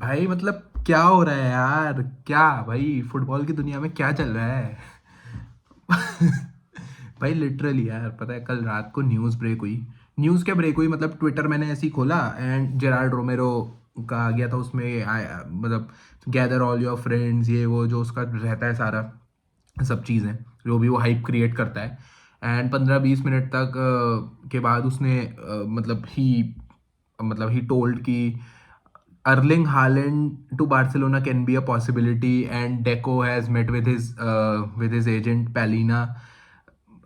भाई मतलब क्या हो रहा है यार? क्या भाई, फुटबॉल की दुनिया में क्या चल रहा है? भाई लिटरली यार, पता है कल रात को न्यूज़ ब्रेक हुई। न्यूज़ क्या ब्रेक हुई, मतलब ट्विटर मैंने ऐसे ही खोला एंड जेरार्ड रोमेरो का आ गया था उसमें मतलब गैदर ऑल योर फ्रेंड्स, ये वो जो उसका रहता है सारा सब चीज़ें, जो भी वो हाइप क्रिएट करता है। एंड 15-20 मिनट तक के बाद उसने मतलब ही टोल्ड कि Erling Haaland to Barcelona can be a possibility, and Deco has met with his agent Palina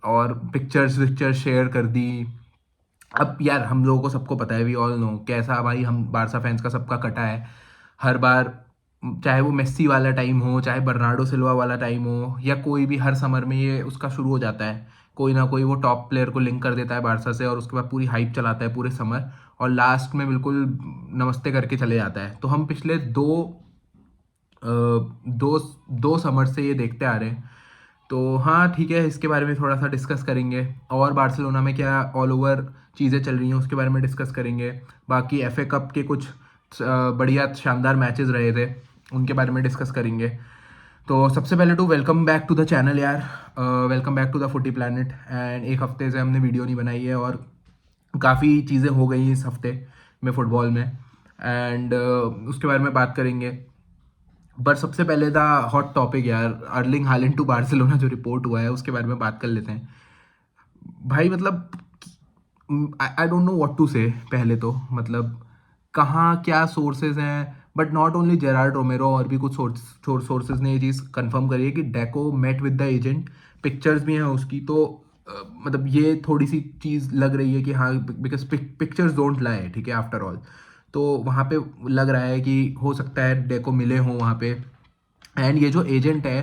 और पिक्चर्स शेयर कर दी। अब यार हम लोगों को सबको पता है, वी ऑल नो कैसा भाई हम बारसा फैंस का सबका कटा है हर बार। चाहे वो मेस्सी वाला टाइम हो, चाहे बर्नार्डो सिल्वा वाला टाइम हो, या कोई भी, हर समर में ये उसका शुरू हो जाता है। कोई ना कोई वो टॉप प्लेयर को लिंक कर देता है बारसा से और उसके बाद पूरी हाइप चलाता है पूरे समर, और लास्ट में बिल्कुल नमस्ते करके चले जाता है। तो हम पिछले दो दो समर से ये देखते आ रहे हैं। तो हाँ ठीक है, इसके बारे में थोड़ा सा डिस्कस करेंगे, और बार्सिलोना में क्या ऑल ओवर चीज़ें चल रही हैं उसके बारे में डिस्कस करेंगे। बाकी एफए कप के कुछ बढ़िया शानदार मैचेस रहे थे, उनके बारे में डिस्कस करेंगे। तो सबसे पहले तो welcome back to the channel यार, welcome back to the footy planet. And एक हफ्ते से हमने वीडियो नहीं बनाई है और काफ़ी चीज़ें हो गई इस हफ्ते में फ़ुटबॉल में, एंड उसके बारे में बात करेंगे। बट सबसे पहले द हॉट टॉपिक यार, अर्लिंग हालैंड टू बार्सिलोना जो रिपोर्ट हुआ है उसके बारे में बात कर लेते हैं। भाई मतलब I don't know what to say. पहले तो मतलब कहाँ क्या सोर्सेज हैं, but not only Gerard Romero, और भी कुछ सोर्सेज ने ये चीज़ कंफर्म करी है कि Deco met with the agent. Pictures भी हैं उसकी, तो मतलब ये थोड़ी सी चीज़ लग रही है कि हाँ, बिकॉज पिक्चर्स डोंट लाई, ठीक है, आफ्टर ऑल। तो वहाँ पे लग रहा है कि हो सकता है डेको मिले हों वहाँ पे। एंड ये जो एजेंट है,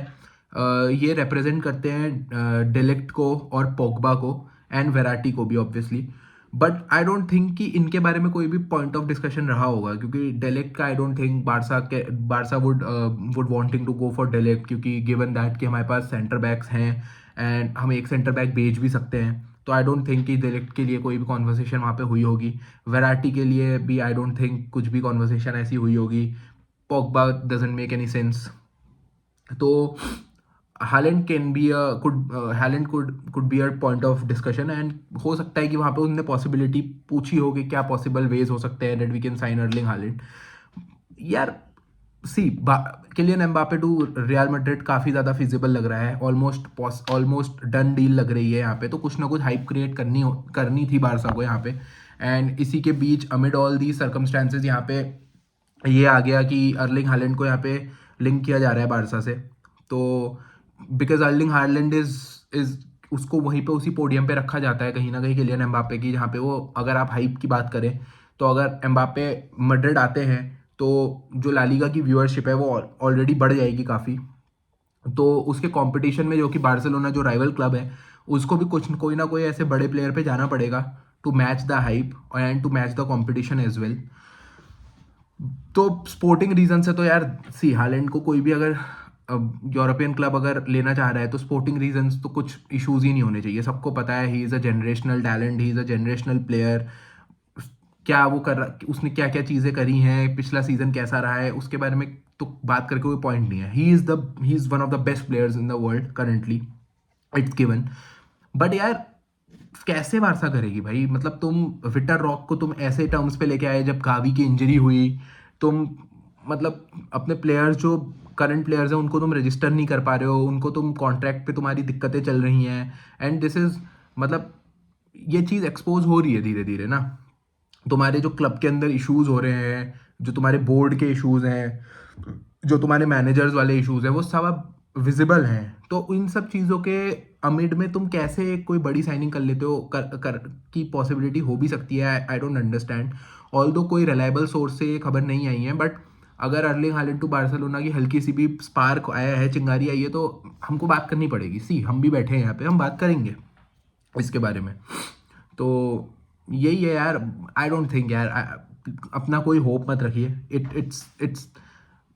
ये रिप्रेजेंट करते हैं डेलिक्ट को और पोग्बा को, एंड वेराटी को भी obviously. But I don't think कि इनके बारे में कोई भी पॉइंट ऑफ डिस्कशन रहा होगा, क्योंकि डेलिक्ट का I don't think Barca would wanting to go for de Ligt, क्योंकि गिवन दैट कि हमारे पास सेंटर बैक्स हैं एंड हम एक सेंटर बैक बेच भी सकते हैं। तो आई डोंट थिंक कि डेलिक्ट के लिए कोई भी कॉन्वर्सेशन वहाँ पे हुई होगी। वेराटी के लिए भी आई डोंट थिंक कुछ भी कॉन्वर्सेशन ऐसी हुई होगी। Pogba doesn't make any sense. तो Haaland can be a could Haaland could be a point of discussion, and हो सकता है कि वहाँ पे उनने पॉसिबिलिटी पूछी हो कि क्या पॉसिबल वेज हो सकते हैं that we can sign Erling Haaland. यार see, Kylian Mbappe to Real Madrid काफ़ी ज़्यादा फिजिबल लग रहा है, ऑलमोस्ट डन डील लग रही है यहाँ पे। तो कुछ ना कुछ हाइप क्रिएट करनी थी बारसा को यहाँ पे। एंड इसी के बीच अमिड ऑल दी सर्कमस्टांसेस यहाँ पे ये आ गया कि अर्लिंग हालैंड को यहाँ पे लिंक किया जा रहा है बारसा से। तो बिकॉज अर्लिंग हालैंड इज उसको वहीं पे उसी पोडियम पे रखा जाता है कहीं ना कहीं किलियन एम्बापे की, जहाँ पे वो, अगर आप हाइप की बात करें, तो अगर एम्बापे मैड्रिड आते हैं तो जो लालीगा की व्यूअरशिप है वो ऑलरेडी बढ़ जाएगी काफ़ी। तो उसके कंपटीशन में, जो कि बार्सिलोना जो राइवल क्लब है, उसको भी कुछ कोई ना कोई ऐसे बड़े प्लेयर पे जाना पड़ेगा to match the hype and to match the competition as well. तो स्पोर्टिंग रीजन से तो यार सी, हालैंड को कोई भी अगर यूरोपियन क्लब अगर लेना चाह रहा है तो स्पोर्टिंग रीजंस तो कुछ इश्यूज ही नहीं होने चाहिए। सबको पता है he is a generational talent, he is a generational player. क्या वो कर रहा, उसने क्या क्या चीज़ें करी हैं, पिछला सीजन कैसा रहा है, उसके बारे में तो बात करके कोई पॉइंट नहीं है। He is one of the best players in the world currently, it's given. But यार कैसे बारसा करेगी भाई? मतलब तुम विटर रॉक को तुम ऐसे टर्म्स पे लेके आए जब गावी की इंजरी हुई। तुम मतलब अपने प्लेयर्स जो करंट प्लेयर्स हैं उनको तुम रजिस्टर नहीं कर पा रहे हो, उनको तुम कॉन्ट्रैक्ट पे, तुम्हारी दिक्कतें चल रही हैं। एंड दिस इज मतलब ये चीज़ एक्सपोज हो रही है धीरे धीरे ना। तुम्हारे जो क्लब के अंदर इश्यूज हो रहे हैं, जो तुम्हारे बोर्ड के इश्यूज हैं, जो तुम्हारे मैनेजर्स वाले इश्यूज हैं, वो सब अब विजिबल हैं। तो इन सब चीज़ों के अमिड में तुम कैसे कोई बड़ी साइनिंग कर लेते हो, कर की पॉसिबिलिटी हो भी सकती है, आई डोंट अंडरस्टैंड। ऑल दो कोई रिलायबल सोर्स से ये खबर नहीं आई है, बट अगर अर्लिंग हालैंड टू बार्सिलोना की हल्की सी भी स्पार्क आया है, चिंगारी आई है, तो हमको बात करनी पड़ेगी। सी, हम भी बैठे हैं यहाँ पे, हम बात करेंगे इसके बारे में। तो यही है यार। आई डोंट थिंक यार, अपना कोई होप मत रखिए। It's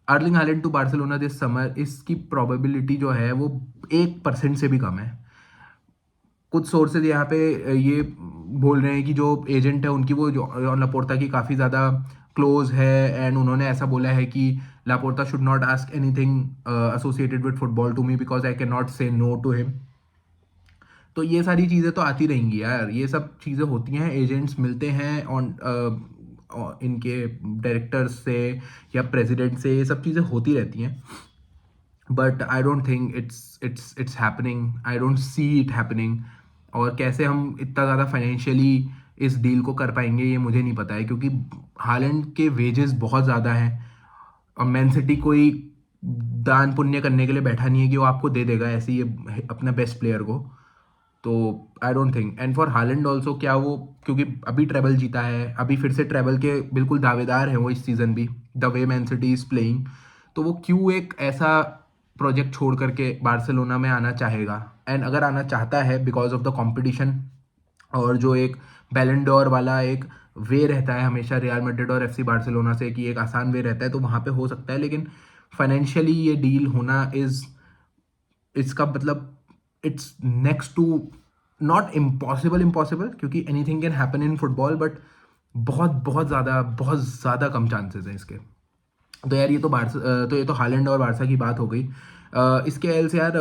Erling Haaland to Barcelona this summer, इसकी प्रोबेबिलिटी जो है वो 1% से भी कम है। कुछ सोर्सेज यहाँ पे ये बोल रहे हैं कि जो एजेंट है उनकी, वो जो लपोर्ता की काफ़ी ज़्यादा क्लोज है एंड उन्होंने ऐसा बोला है कि Laporta should not ask anything associated with football to me because I can not say no to him. तो ये सारी चीज़ें तो आती रहेंगी यार, ये सब चीज़ें होती हैं, एजेंट्स मिलते हैं ऑन इनके डायरेक्टर्स से या प्रेसिडेंट से, ये सब चीज़ें होती रहती हैं। But I don't think it's happening, I don't see it happening. और कैसे हम इतना ज़्यादा फाइनेंशियली इस डील को कर पाएंगे ये मुझे नहीं पता है, क्योंकि हालैंड के वेजेस बहुत ज़्यादा हैं और मैन सिटी कोई दान पुण्य करने के लिए बैठा नहीं है कि वो आपको दे देगा ऐसे ही अपना बेस्ट प्लेयर को। तो आई don't think, and for Holland also, क्या वो, क्योंकि अभी ट्रेबल जीता है, अभी फिर से ट्रेबल के बिल्कुल दावेदार हैं वो इस सीज़न भी, the way man city is playing. तो वो क्यों एक ऐसा प्रोजेक्ट छोड़ करके बार्सिलोना में आना चाहेगा, एंड अगर आना चाहता है बिकॉज ऑफ द कंपटीशन और जो एक बैलन डोर वाला एक वे रहता है हमेशा रियल मैड्रिड और एफसी बार्सिलोना से कि एक आसान वे रहता है, तो वहाँ पे हो सकता है। लेकिन फाइनेंशियली ये डील होना इज़, इसका मतलब it's next to not impossible impossible, क्योंकि anything can happen in football, but बहुत ज़्यादा कम चांसेस हैं इसके। तो यार ये तो तो ये तो हालैंड और बारसा की बात हो गई। इसके एल से यार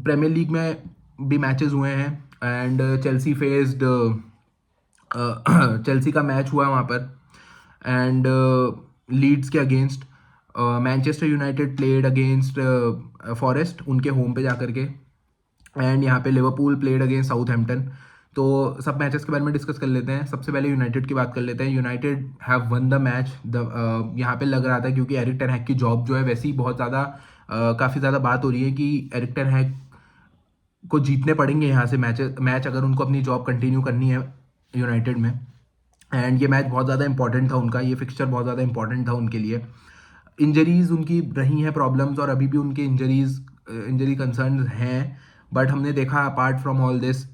प्रीमियर लीग में भी मैचेस हुए हैं एंड चेल्सी फेस्ड, चेल्सी का मैच हुआ वहाँ पर एंड लीड्स के against. Manchester United played against forest उनके होम पे जाकर के, एंड यहाँ पे लिवरपूल प्लेड अगेंस्ट साउथहैम्पटन। तो सब मैचेस के बारे में डिस्कस कर लेते हैं। सबसे पहले यूनाइटेड की बात कर लेते हैं। United have one the match. यहाँ पे लग रहा था, क्योंकि एरिक टेन हैग की जॉब जो है वैसे ही बहुत ज़्यादा काफ़ी ज़्यादा बात हो रही है कि एरिक टेन हैग को जीतने पड़ेंगे यहाँ से मैच अगर उनको अपनी जॉब कंटिन्यू करनी है यूनाइटेड में। एंड ये मैच बहुत ज़्यादा इंपॉर्टेंट था उनका, ये फिक्सचर बहुत ज़्यादा इंपॉर्टेंट था उनके लिए। इंजरीज उनकी रही हैं प्रॉब्लम्स, और अभी भी उनके इंजरी कंसर्न हैं। बट हमने देखा अपार्ट फ्रॉम ऑल दिस,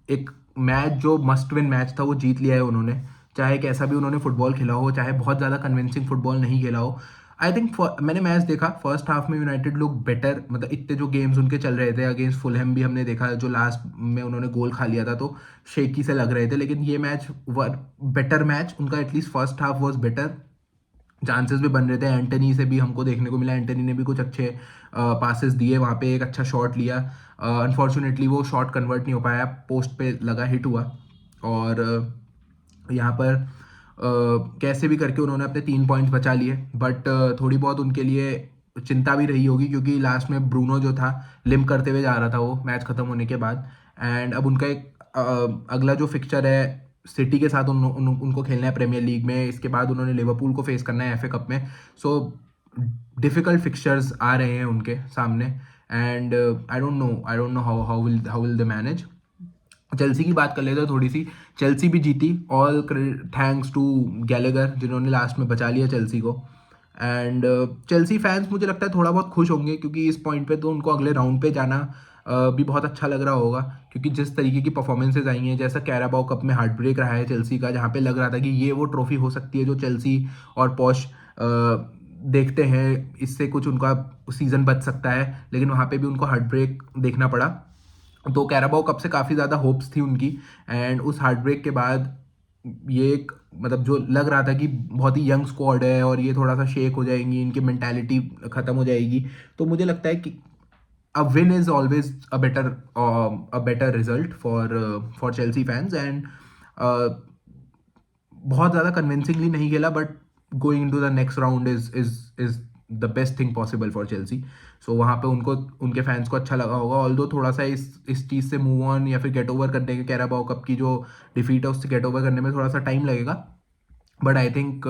एक मैच जो मस्ट विन मैच था वो जीत लिया है उन्होंने, चाहे कैसा भी उन्होंने फुटबॉल खेला हो, चाहे बहुत ज़्यादा कन्विंसिंग फुटबॉल नहीं खेला हो। आई थिंक मैंने मैच देखा फर्स्ट हाफ में यूनाइटेड लोग बेटर, मतलब इतने जो गेम्स उनके चल रहे थे अगेंस्ट फुलहैम भी हमने देखा जो लास्ट में उन्होंने गोल खा लिया था तो शेकी से लग रहे थे, लेकिन ये मैच बेटर मैच उनका, at least first half was better. Chances भी बन रहे थे, एंटनी से भी हमको देखने को मिला, एंटनी ने भी कुछ अच्छे पासेस दिए वहाँ पे, एक अच्छा शॉट लिया। अनफॉर्चुनेटली वो शॉट कन्वर्ट नहीं हो पाया, पोस्ट पे लगा, हिट हुआ। और यहाँ पर कैसे भी करके उन्होंने अपने 3 पॉइंट्स बचा लिए, बट थोड़ी बहुत उनके लिए चिंता भी रही होगी, क्योंकि लास्ट में ब्रूनो जो था लिम्प करते हुए जा रहा था वो मैच खत्म होने के बाद। एंड अब उनका एक अगला जो फिक्चर है सिटी के साथ उनको खेलना है प्रीमियर लीग में, इसके बाद उन्होंने लिवरपूल को फेस करना है एफए कप में। सो डिफिकल्ट फिक्चर्स आ रहे हैं उनके सामने, and I don't know how will they manage. Chelsea की बात कर लेते हैं थोड़ी सी। चेल्सी भी जीती, ऑल थैंक्स टू गैलेगर जिन्होंने लास्ट में बचा लिया चेल्सी को। एंड चेल्सी फैंस मुझे लगता है थोड़ा बहुत खुश होंगे, क्योंकि इस पॉइंट पे तो उनको अगले राउंड पे जाना भी बहुत अच्छा लग रहा होगा, क्योंकि जिस तरीके की परफॉर्मेंसेज आई हैं, जैसा कैराबाओ कप में हार्ट ब्रेक रहा है चेल्सी का, जहाँ पे लग रहा था कि ये वो ट्रॉफी हो सकती है जो चेल्सी और पॉश देखते हैं, इससे कुछ उनका सीज़न बच सकता है, लेकिन वहाँ पे भी उनको हार्ट ब्रेक देखना पड़ा। तो कैराबाओ कप से काफ़ी ज़्यादा होप्स थी उनकी, एंड उस हार्ट ब्रेक के बाद ये एक, मतलब जो लग रहा था कि बहुत ही यंग स्क्वाड है और ये थोड़ा सा शेक हो जाएंगी, इनकी मेंटालिटी ख़त्म हो जाएगी। तो मुझे लगता है कि a win is always a better result for Chelsea fans, and uh, बहुत ज़्यादा कन्विंसिंगली नहीं खेला, but going into the next round is the best thing possible for Chelsea. So वहाँ पे उनको, उनके फैंस को अच्छा लगा होगा, ऑल्दो थोड़ा सा इस चीज़ से मूव ऑन या फिर गेट ओवर करने के, कैराबाओ कप की जो डिफीट है उससे गेट ओवर करने में थोड़ा सा टाइम लगेगा। बट आई थिंक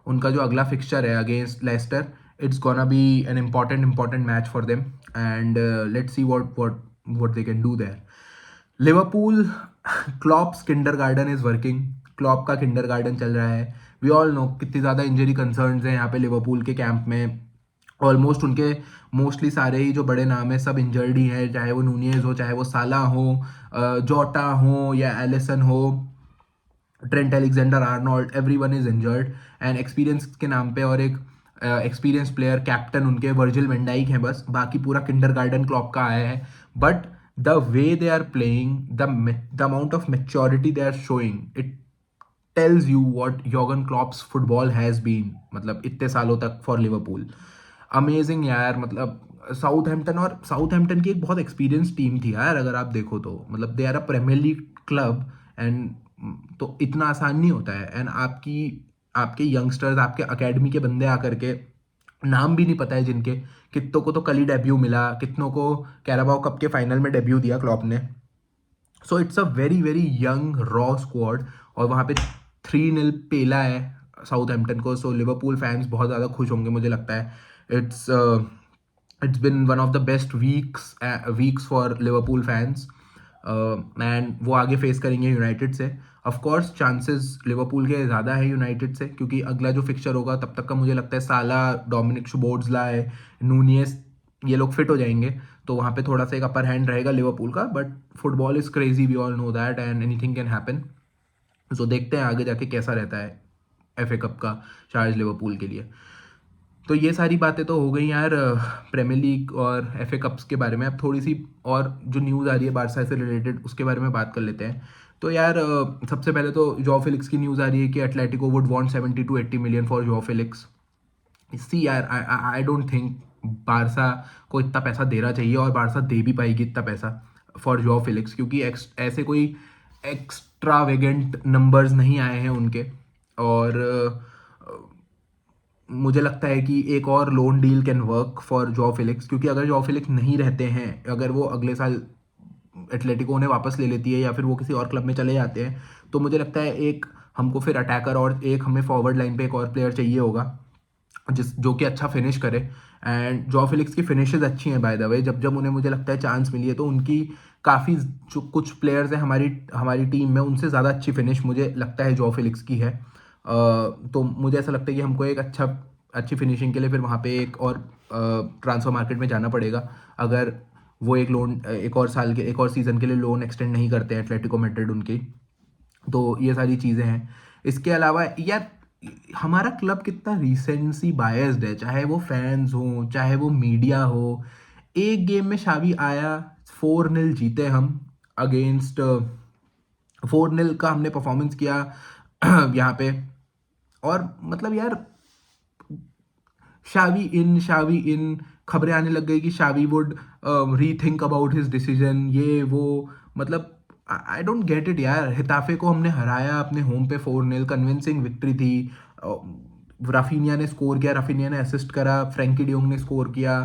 उनका जो अगला फिक्सचर है against Leicester, it's gonna be an important match for them, and let's see what they can do there. Liverpool, Klopp's kindergarten is working, Klopp का किंडरगार्टन चल रहा है। वी ऑल नो कितनी ज़्यादा इंजरी कंसर्न्स हैं यहाँ पे लिवरपूल के कैंप में। ऑलमोस्ट उनके मोस्टली सारे ही जो बड़े नाम हैं सब इंजर्ड ही हैं, चाहे वो नूनियज हो, चाहे वो साला हो, जोटा हो या एलिसन हो, Trent Alexander Arnold, everyone is injured. And experience के नाम पे और एक एक्सपीरियंस प्लेयर कैप्टन उनके वर्जिल वैन डाइक हैं बस, बाकी पूरा किंडरगार्टन क्लॉप का आया है। But the way they are playing, the amount of maturity they are showing, tells you what Jurgen Klopp's football has been, मतलब इतने सालों तक फॉर लिवरपूल। अमेजिंग यार, मतलब साउथहैम्पटन की एक बहुत एक्सपीरियंस टीम थी यार, अगर आप देखो तो मतलब they are a Premier League club. And तो इतना आसान नहीं होता है। एंड आपके यंगस्टर्स, आपके अकेडमी के बंदे आकर के, नाम भी नहीं पता है जिनके, कितनों को तो कल ही डेब्यू मिला, कितनों को कैराबाओ कप के फाइनल में डेब्यू दिया क्लॉप ने। So it's a very very young raw squad. और वहाँ पे 3-0 पेला है साउथहैम्पटन को। सो लिवरपूल फैंस बहुत ज़्यादा खुश होंगे मुझे लगता है। It's it's been one of the best weeks for Liverpool fans. And वो आगे फेस करेंगे यूनाइटेड से। ऑफ कोर्स चांसेस लिवरपूल के ज़्यादा है यूनाइटेड से, क्योंकि अगला जो फिक्चर होगा तब तक का मुझे लगता है साला, डोमिनिक शुबोर्ट्ज़ला है, नूनियस, ये लोग फिट हो जाएंगे। तो वहाँ पे थोड़ा सा एक अपर हैंड रहेगा लिवरपूल का। But football is crazy, we all know that, and anything can happen. So देखते हैं आगे जाके कैसा रहता है एफए कप का चार्ज लिवरपूल के लिए। तो ये सारी बातें तो हो गई यार प्रीमियर लीग और एफए कप्स के बारे में। अब थोड़ी सी और जो न्यूज़ आ रही है बारसा से रिलेटेड, उसके बारे में बात कर लेते हैं। तो यार सबसे पहले तो जॉ फिलिक्स की न्यूज़ आ रही है कि Atletico would want 70 to 80 million for Joao Felix. See यार, आई डोंट थिंक बारसा को इतना पैसा देना चाहिए, और बारसा दे भी पाएगी इतना पैसा फॉर जॉ फिलिक्स, क्योंकि ऐसे कोई एक्स्ट्रा वेगेंट नंबर्स नहीं आए हैं उनके। और मुझे लगता है कि एक और loan deal can work for Joao Felix, क्योंकि अगर जॉ फिलिक्स नहीं रहते हैं, अगर वो अगले साल एटलेटिको उन्हें वापस ले लेती है या फिर वो किसी और क्लब में चले जाते हैं, तो मुझे लगता है एक हमको फिर अटैकर और एक हमें फॉरवर्ड लाइन पे एक और प्लेयर चाहिए होगा जो कि अच्छा फिनिश करे। एंड जॉ फिलिक्स की फिनिशेस अच्छी हैं बाय द वे। जब जब उन्हें मुझे लगता है चांस मिली है, तो उनकी काफ़ी, जो कुछ प्लेयर्स हैं हमारी हमारी टीम में, उनसे ज़्यादा अच्छी फिनिश मुझे लगता है जॉ फिलिक्स की है। तो मुझे ऐसा लगता है कि हमको एक अच्छी फिनिशिंग के लिए फिर वहाँ पे एक और ट्रांसफ़र मार्केट में जाना पड़ेगा, अगर वो एक और सीज़न के लिए लोन एक्सटेंड नहीं करते हैं एटलेटिको मैड्रिड उनकी। तो ये सारी चीज़ें हैं। इसके अलावा यार, हमारा क्लब कितना रिसेंसी बायस्ड है, चाहे वो फैंस हो, चाहे वो मीडिया हो। एक गेम में शावी आया, 4-0 जीते हम अगेंस्ट, 4-0 का हमने परफॉर्मेंस किया यहाँ पे। और मतलब यार, शावी इन खबरें आने लग गई कि Xavi would rethink about his decision, ये वो। मतलब आई डोंट गेट इट यार। हिताफे को हमने हराया अपने होम पे 4-0, कन्विंसिंग विक्ट्री थी। राफिनिया ने स्कोर किया, राफिनिया ने असिस्ट करा, फ्रैंकी डियोंग ने स्कोर किया,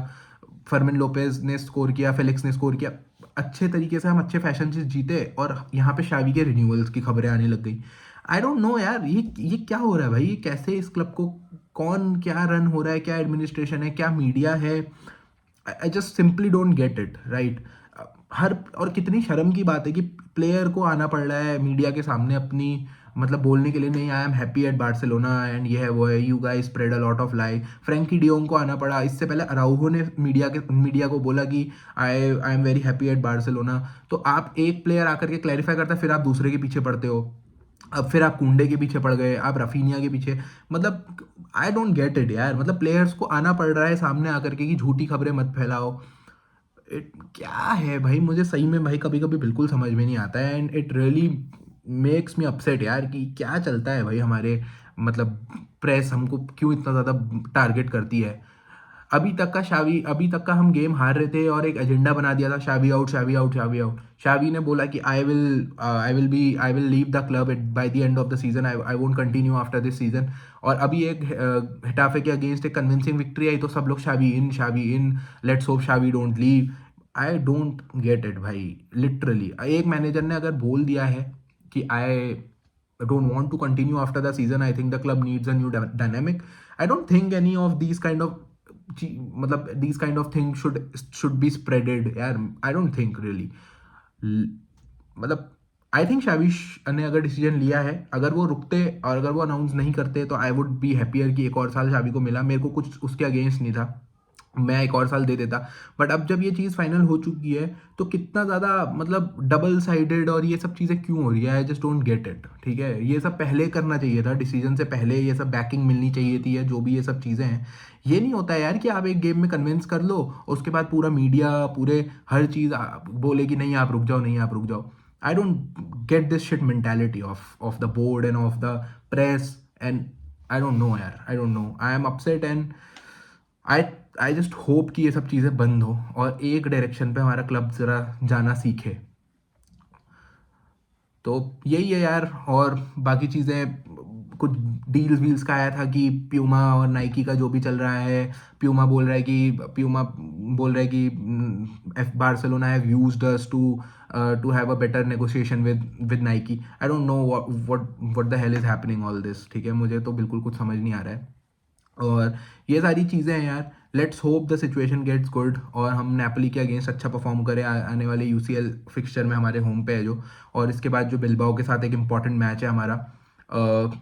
फर्मिन लोपेज ने स्कोर किया, फेलिक्स ने स्कोर किया। अच्छे तरीके से हम अच्छे फैशन से जीते, और यहाँ पे शावी के रिन्यूअल्स की खबरें आने लग गई। आई डोंट नो यार, ये क्या हो रहा है भाई? ये कैसे इस क्लब को, कौन क्या रन हो रहा है, क्या एडमिनिस्ट्रेशन है, क्या मीडिया है? I just simply don't get it, right? हर और कितनी शर्म की बात है कि प्लेयर को आना पड़ रहा है मीडिया के सामने अपनी, मतलब बोलने के लिए, नहीं I am happy at Barcelona and ये है वो है, you guys spread a lot of lie. Frenkie de Jong को आना पड़ा, इससे पहले अराउहो ने मीडिया को बोला कि I am very happy at Barcelona. तो आप एक प्लेयर आकर के क्लैरिफाई करता है, फिर आप दूसरे के पीछे पड़ते हो। अब फिर आप कुंडे के पीछे पड़ गए, आप रफीनिया के पीछे। मतलब आई डोंट गेट इट यार। मतलब प्लेयर्स को आना पड़ रहा है सामने आकर के कि झूठी खबरें मत फैलाओ। क्या है भाई, मुझे सही में भाई कभी कभी बिल्कुल समझ में नहीं आता है। And it really makes me upset यार, कि क्या चलता है भाई हमारे, मतलब प्रेस हमको क्यों इतना ज़्यादा टारगेट करती है। अभी तक का हम गेम हार रहे थे और एक एजेंडा बना दिया था, शावी आउट, शावी आउट, शावी आउट। शावी ने बोला कि I will leave the club by the end of the season, I won't continue after this season. और अभी एक हेटाफे के अगेंस्ट एक कन्विंसिंग विक्ट्री आई, तो सब लोग Xavi in, let's hope Xavi don't leave. I don't get it भाई। Literally एक मैनेजर ने अगर बोल दिया है कि आई don't want to continue after the season, I think the club needs a new dynamic. I don't think any of these kind of मतलब these kind of things should be spreaded यार। I don't think really मतलब I think शाविश ने अगर decision लिया है, अगर वो रुकते और अगर वो अनाउंस नहीं करते, तो आई वुड बी हैप्पियर कि एक और साल शावी को मिला। मेरे को कुछ उसके अगेंस्ट नहीं था, मैं एक और साल दे देता। बट अब जब ये चीज़ फाइनल हो चुकी है, तो कितना ज़्यादा मतलब डबल साइडेड और ये सब चीज़ें क्यों हो रही है? I just don't get it. ठीक है, ये सब पहले करना चाहिए था, डिसीजन से पहले ये सब बैकिंग मिलनी चाहिए थी, या जो भी ये सब चीज़ें हैं। ये नहीं होता है यार कि आप एक गेम में कन्विंस कर लो, उसके बाद पूरा मीडिया, पूरे हर चीज़ बोले कि नहीं आप रुक जाओ, नहीं आप रुक जाओ। I don't get this shit mentality of the board and of the press, and I don't know यार, I don't know, I am upset and I I just hope कि ये सब चीज़ें बंद हो और एक डायरेक्शन पे हमारा क्लब ज़रा जाना सीखे। तो यही है यार। और बाकी चीज़ें, कुछ डील्स वील्स का आया था कि प्यूमा और नाइकी का जो भी चल रहा है, प्यूमा बोल रहा है कि F Barcelona have used us to have a better negotiation with Nike. I don't know what the hell is happening all this. ठीक है, मुझे तो बिल्कुल कुछ समझ नहीं आ रहा है। और ये सारी चीज़ें हैं यार। Let's hope the situation gets good और हम नेपोली के अगेंस्ट अच्छा परफॉर्म करें आने वाले यूसीएल फिक्सचर में, हमारे होम पे है जो। और इसके बाद जो बिलबाओ के साथ एक इंपॉर्टेंट मैच है हमारा,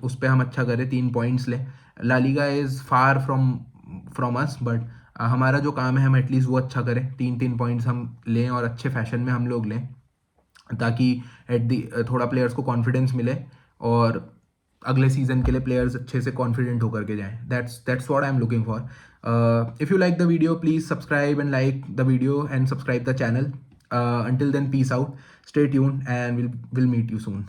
उस पर हम अच्छा करें, 3 पॉइंट्स लें। La Liga is far from us, but हमारा जो काम है हम एटलीस्ट वो अच्छा करें, 3 3 पॉइंट्स हम लें और अच्छे फैशन में हम लोग लें, ताकि एट दी थोड़ा प्लेयर्स को कॉन्फिडेंस मिले और अगले सीजन के लिए प्लेयर्स अच्छे से कॉन्फिडेंट होकर के जाएं। That's what I am looking for. If you like the video please subscribe and like the video and subscribe the channel. Until then, peace out, stay tuned, and we'll meet you soon.